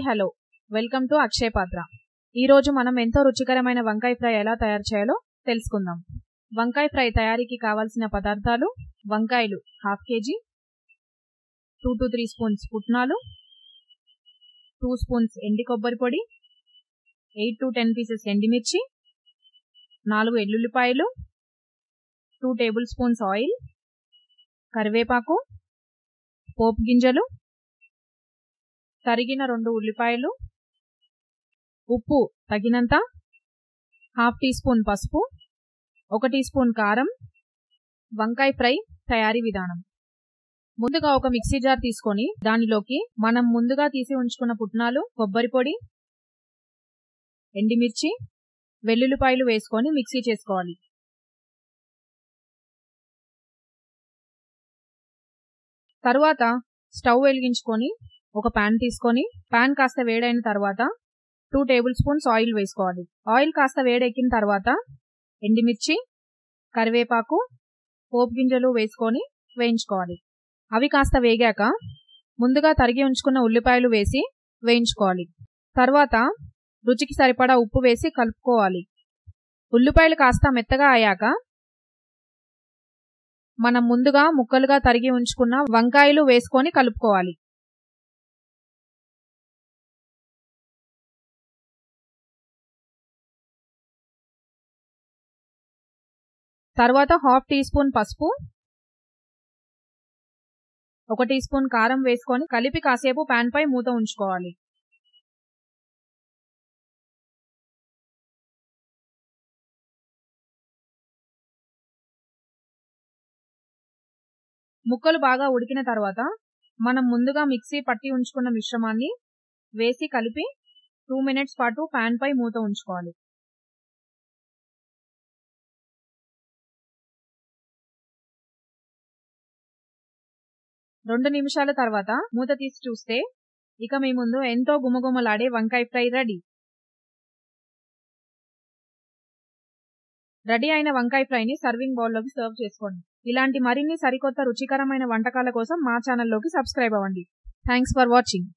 Hi hello welcome to అక్షయ పాత్ర. ఈ రోజు మనం ఎంతో రుచికరమైన వంకాయ ఫ్రై ఎలా తయారు చేయాలో తెలుసుకుందాం. వంకాయ ఫ్రై తయారీకి కావాల్సిన పదార్థాలు: వంకాయలు ½ kg, 2 to 3 స్పూన్స్ పుట్నాలు, 2 స్పూన్స్ ఎండి కొబ్బరి పొడి, 8 to 10 పీసెస్ ఎండిమిర్చి, 4 ఎల్లుల్లిపాయలు, 2 టేబుల్ స్పూన్స్ ఆయిల్, కరివేపాకు, పోపు గింజలు, తరిగిన 2 ఉల్లిపాయలు, ఉప్పు తగినంత, ½ టీ స్పూన్ పసుపు, 1 టీ స్పూన్ కారం. వంకాయ ఫ్రై తయారీ విధానం: ముందుగా ఒక మిక్సీ జార్ తీసుకొని దానిలోకి మనం ముందుగా తీసి ఉంచుకున్న పుట్నాలు, కొబ్బరి పొడి, ఎండిమిర్చి, వెల్లుల్లిపాయలు వేసుకొని మిక్సీ చేసుకోవాలి. తరువాత స్టవ్ వెలిగించుకొని ఒక పాన్ తీసుకొని పాన్ కాస్త వేడైన తర్వాత 2 టేబుల్ స్పూన్స్ ఆయిల్ వేసుకోవాలి. ఆయిల్ కాస్త వేడెక్కిన తర్వాత ఎండిమిర్చి, కరివేపాకు, పోపు గింజలు వేసుకొని వేయించుకోవాలి. అవి కాస్త వేగాక ముందుగా తరిగి ఉంచుకున్న ఉల్లిపాయలు వేసి వేయించుకోవాలి. తర్వాత రుచికి సరిపడా ఉప్పు వేసి కలుపుకోవాలి. ఉల్లిపాయలు కాస్త మెత్తగా అయ్యాక మనం ముందుగా ముక్కలుగా తరిగి ఉంచుకున్న వంకాయలు వేసుకొని కలుపుకోవాలి. తర్వాత ½ టీ స్పూన్ పసుపు, 1 టీ స్పూన్ కారం వేసుకొని కలిపి కాసేపు పాన్ పై మూత ఉంచుకోవాలి. ముక్కలు బాగా ఉడికిన తర్వాత మనం ముందుగా మిక్సీ పట్టి ఉంచుకున్న మిశ్రమాన్ని వేసి కలిపి 2 మినిట్స్ పాటు పాన్ పై మూత ఉంచుకోవాలి. రెండు నిమిషాల తర్వాత మూత తీసి చూస్తే ఇక మీ ముందు ఎంతో గుమగుమలాడే వంకాయ ఫ్రై రెడీ అయిన వంకాయ ఫ్రైని సర్వింగ్ బౌల్లోకి సర్వ్ చేసుకోండి. ఇలాంటి మరిన్ని సరికొత్త రుచికరమైన వంటకాల కోసం మా ఛానల్లోకి సబ్స్క్రైబ్ అవ్వండి. Thanks for watching.